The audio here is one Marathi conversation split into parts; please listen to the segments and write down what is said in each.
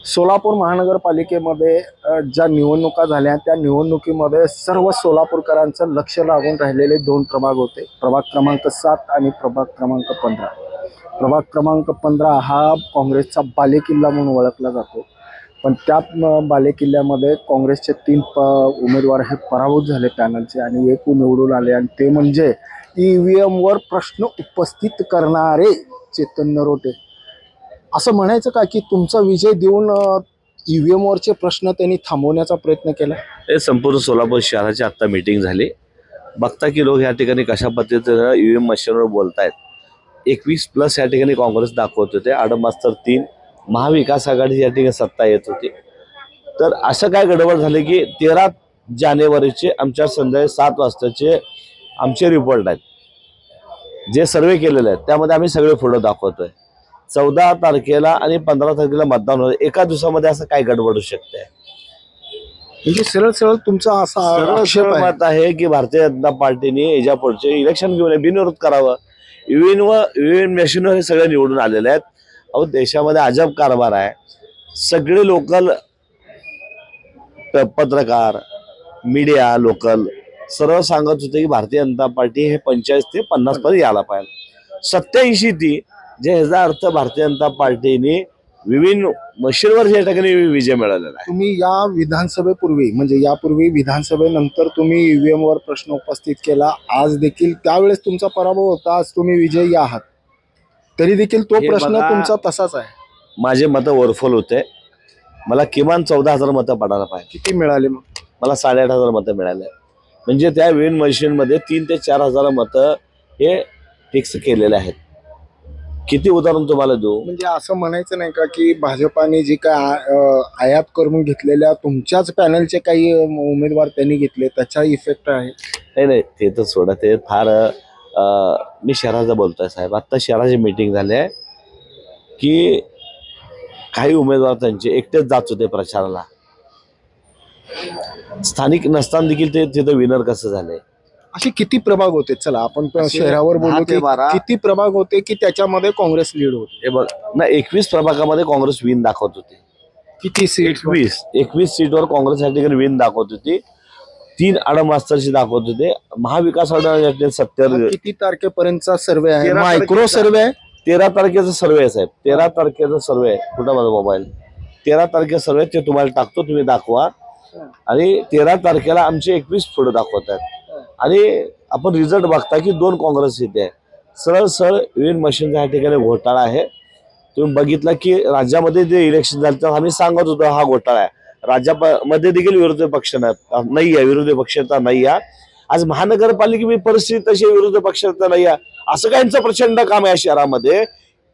सोलापूर महानगरपालिकेमध्ये ज्या निवडणुका झाल्या त्या निवडणुकीमध्ये सर्व सोलापूरकरांचं लक्ष लागून राहिलेले दोन प्रभाग होते, प्रभाग क्रमांक 7 आणि प्रभाग क्रमांक 15. प्रभाग क्रमांक 15 हा काँग्रेसचा बालेकिल्ला म्हणून ओळखला जातो, पण त्या बालेकिल्ल्यामध्ये काँग्रेसचे 3 उमेदवार हे पराभूत झाले पॅनलचे आणि एक निवडून आले, आणि ते म्हणजे EVM वर प्रश्न उपस्थित करणारे चेतन नरोटे. असं म्हणायचं का की तुमचा विजय देऊन EVM वरचे प्रश्न त्यांनी थांबवण्याचा प्रयत्न केला? हे संपूर्ण सोलापूर शहराची आत्ता मीटिंग झाली. बघता की लोक या ठिकाणी कशा पद्धतीनं EVM मशीनवर बोलतायत. 21+ या ठिकाणी काँग्रेस दाखवत होते, आडमास्तर 3 महाविकास आघाडी या ठिकाणी सत्ता येत होती. तर असं काय गडबड झाले की 13 जानेवारीचे आमच्या संध्याकाळी 7 वाजताचे आमचे रिपोर्ट आहेत जे सर्वे केलेले आहेत, त्यामध्ये आम्ही सगळे फोटो दाखवतोय. 14 तारखेला आणि 15 तारखेला मतदान होतं. एका दिवसामध्ये असं काय गडबड होऊ शकते? म्हणजे सरळ सरळ तुमचा असा आक्षेप आहे? मत आहे की भारतीय जनता पार्टीने याच्या पुढचे इलेक्शन घेऊन बिनविरोध करावं. EVM मशीनवर हे सगळे निवडून आलेले आहेत. अहो, देशामध्ये अजब कारभार आहे. सगळे लोकल पत्रकार, मीडिया लोकल सर्व सांगत होते की भारतीय जनता पार्टी हे 45 ते 50 पर्यंत यायला पाहिजे. 87 ती, जे ह्याचा अर्थ भारतीय जनता पार्टीने विभिन्न मशीनवर या ठिकाणी विजय मिळवलेला आहे. तुम्ही या विधानसभेपूर्वी म्हणजे यापूर्वी विधानसभेनंतर तुम्ही EVM वर प्रश्न उपस्थित केला, आज देखील त्यावेळेस तुमचा पराभव होता, आज तुम्ही विजयी आहात, तरी देखील तो प्रश्न तुमचा तसाच आहे. माझे मतं ओरफोल होते. मला किमान 14,000 मतं पडायला पाहिजे. किती मिळाले मग? मला 8,500 मतं मिळाले. म्हणजे त्या विन मशीनमध्ये 3 ते 4,000 मतं हे फिक्स केलेले आहेत. किती उदाहरण तुम्हाला देऊ? म्हणजे असं म्हणायचं नाही का की भाजपाने जी काय आयात करून घेतलेल्या तुमच्याच पॅनलचे काही उमेदवार त्यांनी घेतले, त्याचा इफेक्ट आहे? नाही, ते तर सोडा. ते फार मी शहराचं बोलतोय साहेब. आत्ता शहराची मीटिंग झाली आहे की काही उमेदवार त्यांचे एकटेच जात होते प्रचाराला, स्थानिक नसताना देखील ते तिथं विनर कसं झाले. असे किती प्रभाग होते? चला आपण शहरावर बोलू. 10 ते 12 किती प्रभाग होते की त्याच्यामध्ये काँग्रेस लीड होते? हे बघ ना, 21 प्रभागामध्ये काँग्रेस विन दाखवत होती. किती सीट? 21 सीटवर काँग्रेस या ठिकाणी विन दाखवत होती. 3 आडमास्तरची दाखवत होते. महाविकास आघाडी 70. किती तारखेपर्यंतचा सर्वे आहे? 13 मायक्रो सर्वे आहे? 13 तारखेचा सर्वे आहे साहेब. 13 तारखेचा सर्वे आहे. कुठं माझा मोबाईल? 13 तारखेचा सर्वे ते तुम्हाला टाकतो, तुम्ही दाखवा. आणि 13 तारखेला आमचे 21 फोटो दाखवत आहेत. आणि आपण रिझल्ट बघता की 2 काँग्रेस इथे आहे. सरळ EVM मशीनच्या ठिकाणी घोटाळा आहे. तुम्ही बघितलं की राज्यामध्ये जे इलेक्शन झालं तर आम्ही सांगत होतो हा घोटाळा आहे. राज्यामध्ये देखील विरोधी पक्ष नाही आहे, विरोधी पक्षता नाही आहे. आज महानगरपालिकेची परिस्थिती तशी विरोधी पक्षता नाही आहे. असं काय यांचं प्रचंड काम आहे शहरामध्ये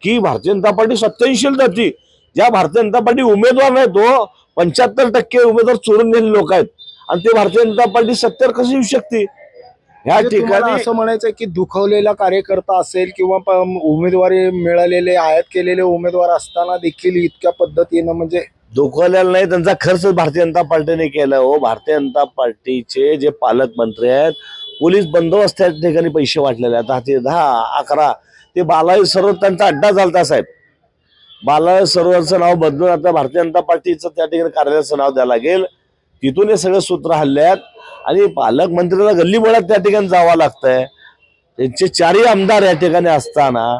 की भारतीय जनता पार्टी 87 जाती, ज्या भारतीय जनता पार्टी उमेदवार नाही तो 75% उमेदवार चोरून गेलेले लोक आहेत, आणि ते भारतीय जनता पार्टी 70 कशी येऊ शकते? ह्या ठिकाणी असं म्हणायचं की दुखावलेला कार्यकर्ता असेल किंवा उमेदवारी मिळालेले आयात केलेले उमेदवार असताना देखील इतक्या पद्धतीनं म्हणजे दुखवलेला नाही, त्यांचा खर्च भारतीय जनता पार्टीने केला. हो, भारतीय जनता पार्टीचे जे पालकमंत्री आहेत, पोलीस बंदोबस्त त्या ठिकाणी पैसे वाटलेले आहेत. 10-11 ते बालाजी सरोवर त्यांचा अड्डा झालता साहेब. बालाजी सरोवरचं नाव बदलून आता भारतीय जनता पार्टीचं त्या ठिकाणी कार्यालयाचं नाव द्यावं लागेल. तिथून हे सगळे सूत्र हल्ल्यात आणि पालकमंत्र्याला गल्लीबोळात त्या ठिकाणी जावं लागतंय. त्यांचे 4ही आमदार या ठिकाणी असताना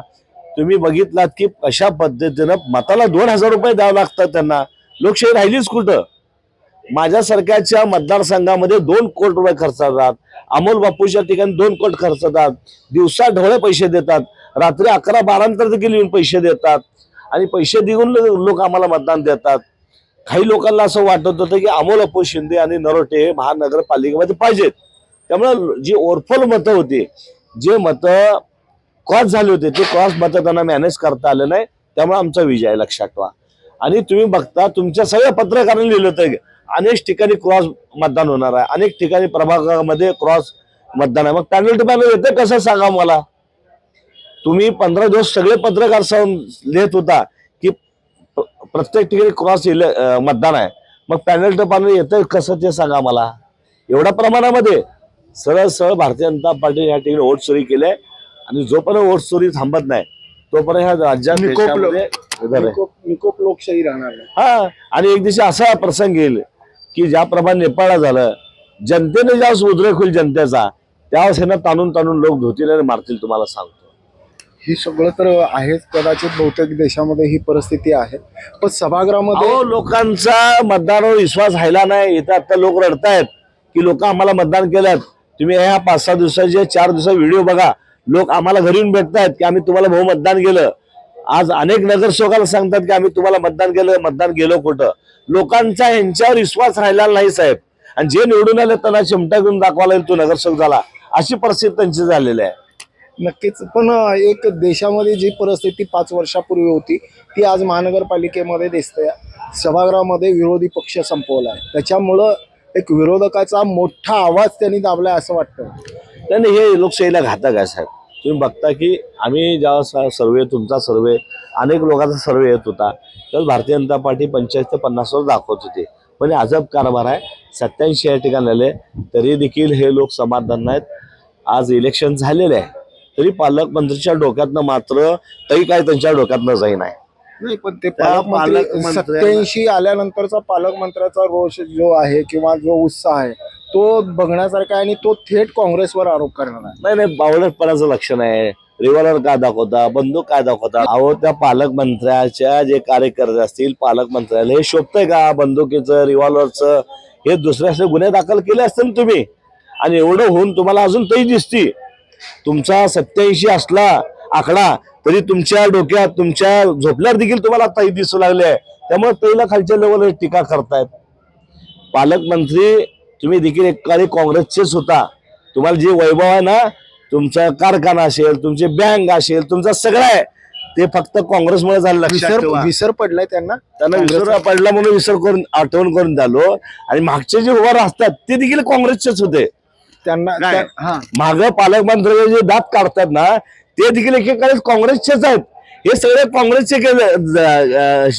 तुम्ही बघितलात की कशा पद्धतीनं मताला 2,000 रुपये द्यावं लागतात त्यांना. लोकशाही राहिलीच कुठं? माझ्यासारख्याच्या मतदारसंघामध्ये 2 कोटी रुपये खर्च होतात. अमोल बापूच्या ठिकाणी 2 कोटी खर्च होतात. दिवसा ढवळे पैसे देतात, रात्री 11-12 नंतर देखील येऊन पैसे देतात, आणि पैसे देऊन लोक आम्हाला मतदान देतात. काही लोकांना असं वाटत होतं की अमोल बापू शिंदे आणि नरोटे महानगरपालिकेमध्ये पाहिजेत. त्यामुळे जी ओरफल मतं होती, जे मतं क्रॉस झाले होते, ते क्रॉस मतं त्यांना मॅनेज करता आलं नाही. त्यामुळे आमचा विजय लक्षात ठेवा. आणि तुम्ही बघता तुमच्या सगळ्या पत्रकारांनी लिहिलं होतं अनेक ठिकाणी क्रॉस मतदान होणार आहे, अनेक ठिकाणी प्रभागामध्ये क्रॉस मतदान आहे. मग पॅनल टू पॅनल येतं कसं सांगा मला? तुम्ही 15 दिवस सगळे पत्रकार लिहित होता की प्रत्येक ठिकाणी क्रॉस मतदान आहे, मग पॅनल टू पॅनल येतं कसं ते सांगा मला? एवढ्या प्रमाणामध्ये सरळ भारतीय जनता पार्टी या ठिकाणी वोट चोरी केली आहे, आणि जोपर्यंत वोट चोरी थांबत नाही तोपर्यंत ह्या राज्यात देशामध्ये उधर आहे. निकोप लोकशाही राहणार नाही. हा, आणि एक दिवशी असा प्रसंग येईल की ज्याप्रमाणे नेपाळला झालं, जनतेने ज्यावेळेस उद्रेक होईल जनतेचा, त्यावेळेस ह्यांना ताणून ताणून लोक धोतीने मारतील, तुम्हाला सांगतो. ही सगळं तर आहेच, कदाचित बहुतेक देशामध्ये ही परिस्थिती आहे. पण सभागृहामध्ये अहो, लोकांचा मतदानावर विश्वास राहिला नाही. इथं आता लोक रडतायत की लोक आम्हाला मतदान केल्यात. तुम्ही ह्या 5-6 दिवसाचे 4 दिवसाचे व्हिडिओ बघा. लोक आम्हाला घरी येऊन भेटतायत की आम्ही तुम्हाला भाऊ मतदान केलं. आज अनेक नगरसेवकाला सांगतात की आम्ही तुम्हाला मतदान केलं, मतदान गेलो कुठं. लोकांचा यांच्यावर विश्वास राहिला नाही साहेब. आणि जे निवडून आले त्यांना चिमटा घेऊन दाखवायला तो नगरसेवक झाला, अशी परिस्थिती त्यांची झालेली आहे. नक्कीच. पण एक देशामध्ये जी परिस्थिती 5 वर्षापूर्वी होती ती आज महानगरपालिकेमध्ये दिसते. सभागृहामध्ये विरोधी पक्ष संपवला आहे, त्याच्यामुळं एक विरोधकाचा मोठा आवाज त्यांनी दाबलाय असं वाटतं. नाही, हे लोकशाहीला घातक आहे साहेब. तुम्ही बघता की आम्ही जेव्हा सर्वे, तुमचा सर्वे, अनेक लोकांचा सर्वे येत होता, त्यावेळेस भारतीय जनता पार्टी 45 ते 50 वर दाखवत होती. म्हणजे अजब कारभार आहे. 87 या ठिकाणी आले तरी देखील हे लोक समाधान नाहीत. आज इलेक्शन झालेले आहे तरी पालकमंत्रीच्या डोक्यातनं मात्र काही काय त्यांच्या डोक्यातनं जाईन आहे. नाही, पण ते पालकमंत्री- 87 आल्यानंतरचा पालकमंत्र्याचा रोष जो आहे किंवा जो उत्साह आहे तो बघण्यासारखा आहे आणि तो थेट काँग्रेसवर आरोप करणार आहे. नाही, बावळटपणाचं लक्षण आहे. रिव्हॉल्वर काय दाखवता, बंदूक काय दाखवता. अहो, त्या पालकमंत्र्याच्या जे कार्यकर्ते असतील, पालकमंत्र्याला हे शोभतंय का बंदुकीचं, रिव्हॉल्वरचं? हे दुसरे असे गुन्हे दाखल केले असते ना तुम्ही. आणि एवढं होऊन तुम्हाला अजून तरी दिसती. तुमचा 87 असला आकडा तरी तुमच्या डोक्यात, तुमच्या झोपल्यावर देखील तुम्हाला तही दिसू लागले आहे. त्यामुळे तैला खालच्या लेवलवर टीका करतायत. पालकमंत्री तुम्ही देखील एक काळी काँग्रेसचेच होता. तुम्हाला जे वैभव आहे ना, तुमचा कारखाना असेल, तुमची बँक असेल, तुमचा सगळं आहे ते फक्त काँग्रेसमुळे झालं. लक्षात ठेवा. विसर पडलाय त्यांना विसर पडला म्हणून विसर करून आठवण करून झालो. आणि मागचे जे उभार असतात ते देखील काँग्रेसचेच होते. त्यांना माग पालकमंत्री जे दात काढतात ना ते देखील एकेकाळी काँग्रेसचेच आहेत. हे सगळे काँग्रेसचे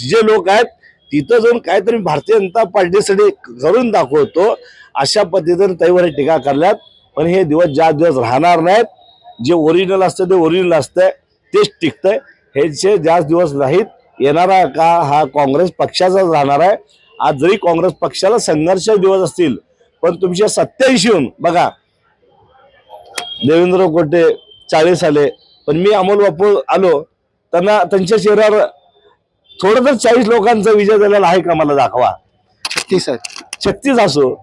जे लोक आहेत तिथं जाऊन काहीतरी भारतीय जनता पार्टीसाठी करून दाखवतो अशा पद्धतीने त्यावर टीका करल्यात. पण हे दिवस ज्या दिवस राहणार नाहीत. जे ओरिजिनल असतं ते ओरिजिनल असतंय, तेच टिकतंय. हे जे ज्या दिवस नाहीत येणारा का हा काँग्रेस पक्षाचाच राहणार आहे. आज जरी काँग्रेस पक्षाला संघर्ष दिवस असतील पण तुमचे 87 येऊन बघा, देवेंद्र कोटे 40 आले, पण मी अमोल बापू आलो, त्यांना त्यांच्या चेहऱ्यावर थोडं तर 40 लोकांचा विजय झालेला आहे का मला दाखवा. 36 असो,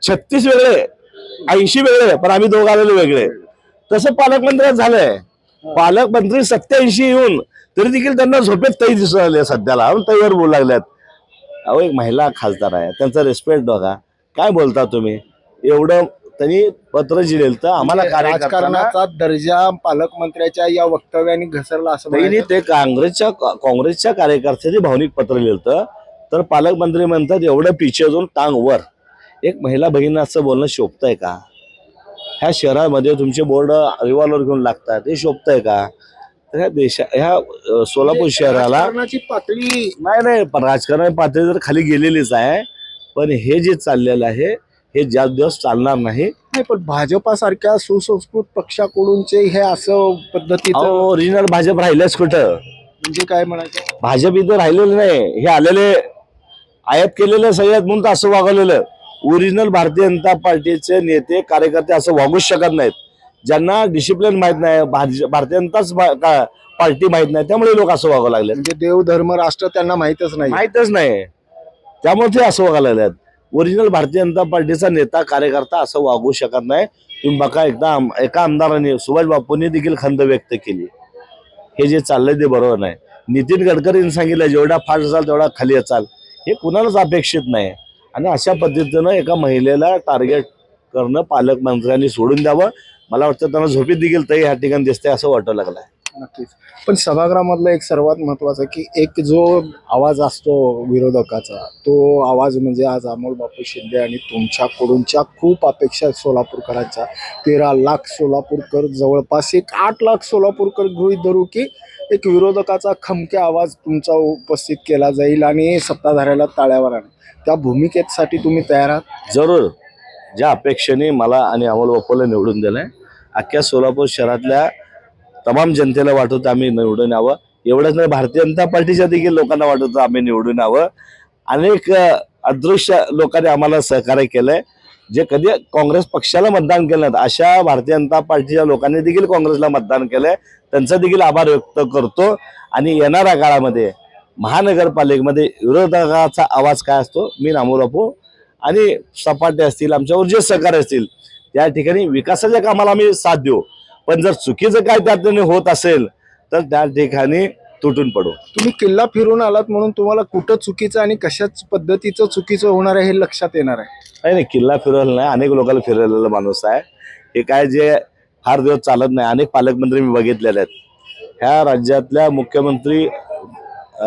36 वेगळे, 80 वेगळे, पण आम्ही दोघं आलेले वेगळे. तसं पालकमंत्री झालंय. पालकमंत्री 87 येऊन तरी देखील त्यांना झोपेत तई दिसून आले सध्याला, तईवर बोलू लागल्यात. अहो, एक महिला खासदार आहे, त्यांचा रिस्पेक्ट बघा. काय बोलता तुम्ही? एवढं त्यांनी पत्र लिहिलं तर आम्हाला राजकारणाचा दर्जा पालकमंत्र्याच्या या वक्तव्याने घसरला असं त्यांनी ते काँग्रेसच्या कार्यकर्त्यांनी भावनिक पत्र लिहिलं. तर पालकमंत्री म्हणतात एवढं पिछे जाऊन टांग वर. एक महिला भगिनी असं बोलणं शोभतंय का? ह्या शहरामध्ये तुमचे बोर्ड रिव्हॉल्वर घेऊन लागतात, हे शोभतंय का? तर ह्या सोलापूर शहराला पातळी नाही, पण राजकारण पातळी तर खाली गेलेलीच आहे. पण हे जे चाललेलं आहे हे ज्या दिवस चालणार नाही. पण भाजपासारख्या सुसंस्कृत पक्षाकडूनचे हे असं पद्धतीचं ओरिजिनल भाजप राहिलंच कुठं? म्हणजे काय म्हणायचं, भाजप इथं राहिलेलं नाही. हे आलेले आयात केलेलं सगळ्यात म्हणून असं वागवलेलं. ओरिजिनल भारतीय जनता पार्टीचे नेते कार्यकर्ते असं वागूच शकत नाहीत. ज्यांना डिसिप्लिन माहित नाही, भारतीय जनताच पार्टी माहित नाही, त्यामुळे लोक असं वागावं लागले. म्हणजे देव धर्म राष्ट्र त्यांना माहितच नाही, त्यामुळे ते असं वागायला लागलेत. ओरिजिनल भारतीय जनता पार्टीचा नेता कार्यकर्ता असं वागू शकत नाही. तुम्ही बघा, एका आमदाराने, सुभाष बापूंनी देखील खंत व्यक्त केली. हे जे चाललंय ते बरोबर नाही. नितीन गडकरींनी सांगितलं जेवढा फास्ट असाल तेवढा खाली असाल, हे कुणालाच अपेक्षित नाही. आणि अशा पद्धतीनं एका महिलेला टार्गेट करणं पालकमंत्र्यांनी सोडून द्यावं. मला वाटतं त्यांना झोपेत देखील तरी ह्या ठिकाणी दिसते असं वाटू लागलंय. नक्कीच. पण सभागृहामधलं एक सर्वात महत्वाचं की एक जो आवाज असतो विरोधकाचा, तो आवाज म्हणजे आज अमोल बापू शिंदे आणि तुमच्याकडूनच्या खूप अपेक्षा सोलापूरकरांच्या. 13 लाख सोलापूरकर, जवळपास एक 8 लाख सोलापूरकर गृहीत धरू की एक विरोधकाचा खमक्या आवाज तुमचा उपस्थित केला जाईल आणि सत्ताधाऱ्याला ताळ्यावर आणेल. त्या भूमिकेसाठी तुम्ही तयार आहात? जरूर. ज्या अपेक्षेने मला आणि अमोल बापूला निवडून दिलंय, अख्ख्या सोलापूर शहरातल्या तमाम जनतेला वाटत होतं आम्ही निवडून यावं. एवढंच नाही, भारतीय जनता पार्टीच्या देखील लोकांना वाटत होतं आम्ही निवडून यावं. अनेक अदृश्य लोकांनी आम्हाला सहकार्य केलंय. जे कधी काँग्रेस पक्षाला मतदान केलं नाही अशा भारतीय जनता पार्टीच्या लोकांनी देखील काँग्रेसला मतदान केलंय. त्यांचा देखील आभार व्यक्त करतो. आणि येणाऱ्या काळामध्ये महानगरपालिकेमध्ये विरोधकाचा आवाज काय असतो, मी अमोल बापू आणि सपाटे असतील, आमच्यावर जे सहकार्य असतील त्या ठिकाणी विकासाच्या कामाला आम्ही साथ देऊ. पण जर चुकीचं काय त्यातून होत असेल तर त्या ठिकाणी तुटून पडू. तुम्ही किल्ला फिरून आलात म्हणून तुम्हाला कुठं चुकीचं आणि कशाच पद्धतीचं चुकीचं होणार आहे हे लक्षात येणार आहे? नाही, किल्ला फिरवला नाही, अनेक लोकांना फिरवलेला माणूस आहे. हे काय जे फार दिवस चालत नाही. अनेक पालकमंत्री मी बघितलेले आहेत. ह्या राज्यातल्या मुख्यमंत्री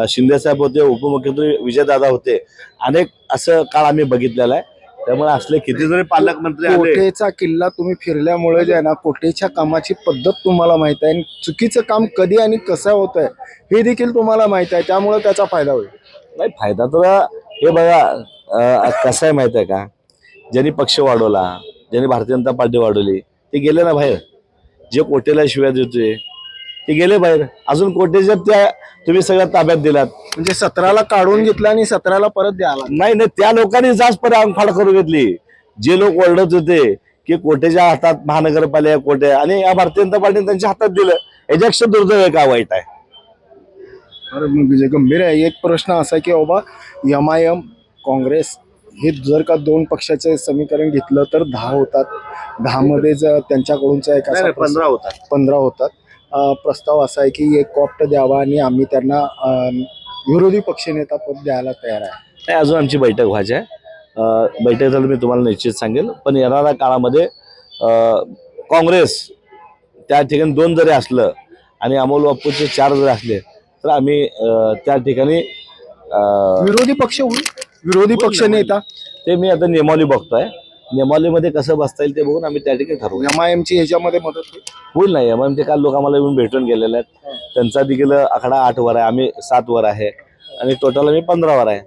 शिंदेसाहेब होते, उपमुख्यमंत्री विजयदादा होते. अनेक असं काळ आम्ही बघितलेला आहे. त्यामुळे असले किती जरी पालकमंत्री आले. कोठेचा किल्ला तुम्ही फिरल्यामुळे जे आहे ना, कोठेच्या कामाची पद्धत तुम्हाला माहित आहे आणि चुकीचं काम कधी आणि कसं होत आहे हे देखील तुम्हाला माहित आहे. त्यामुळे त्याचा फायदा होईल. नाही, फायदा तर हे बघा कसं आहे माहित आहे का, ज्यांनी पक्ष वाढवला, ज्यांनी भारतीय जनता पार्टी वाढवली ते गेले ना बाहेर. जे कोटेला शिव्या देतोय ते गेले बाहेर. अजून कोटेच्या त्या तुम्ही सगळ्या ताब्यात दिलात. म्हणजे 17ला काढून घेतलं आणि 17ला परत द्याला. नाही, त्या लोकांनी जास्त पर अंगफाड करून घेतली. जे लोक ओरडत होते की कोटेच्या हातात महानगरपालिका कोटे आणि या भारतीय जनता पार्टीने त्यांच्या हातात दिलं, याच्यापेक्षा दुर्दैव का वाईट आहे? अरे म्हणजे गंभीर आहे. एक प्रश्न असा आहे की बाबा MIM काँग्रेस हे जर का दोन पक्षाचे समीकरण घेतलं तर 10 होतात. 10 मध्ये जर त्यांच्याकडूनचा एक असा 15 होता. 15 होतात. प्रस्ताव असा आहे की एक कॉप्ट द्यावा आणि आम्ही त्यांना विरोधी पक्षनेता पद द्यायला तयार आहे. नाही, अजून आमची बैठक व्हायची आहे. बैठक झाली मी तुम्हाला निश्चित सांगेल. पण येणाऱ्या काळामध्ये काँग्रेस त्या ठिकाणी 2 जरी असलं आणि अमोल बापूचे 4 जरी असले तर आम्ही त्या ठिकाणी विरोधी पक्ष होईल. विरोधी पक्ष नेता ते मी आता नियमावली बघतोय. नियमावलीमध्ये कसं बसता येईल ते बघून आम्ही त्या ठिकाणी ठरवू. MIMची ह्याच्यामध्ये मदत होईल नाही. म्हणजे काल लोक आम्हाला येऊन भेटून गेलेले आहेत. त्यांचा देखील आकडा 8 वर आहे, आम्ही 7 वर आहे आणि टोटल आम्ही 15 वर आहे.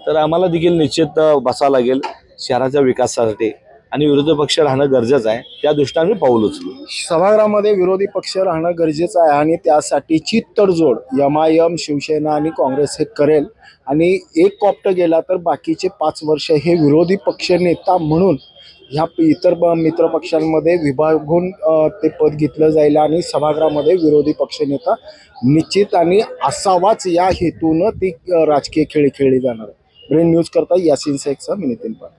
तर आम्हाला देखील निश्चित बसावं लागेल शहराच्या विकासासाठी आणि विरोधी पक्ष राहणं गरजेचं आहे. त्या दृष्टीने आम्ही पाऊल उचलू. सभागृहामध्ये विरोधी पक्ष राहणं गरजेचं आहे आणि त्यासाठीची तडजोड MIM, शिवसेना आणि काँग्रेस हे करेल. आणि एक कॉप्ट गेला तर बाकीचे 5 वर्ष हे विरोधी पक्ष नेता म्हणून ह्या इतर मित्र पक्षांमध्ये विभागून ते पद घेतलं जाईल आणि सभागृहामध्ये विरोधी पक्षनेता निश्चित आणि असावाच या हेतून ती राजकीय खेळी खेळली जाणार आहे. ब्रेन न्यूज करता यासिन शेखसह मी नितीन पाटील.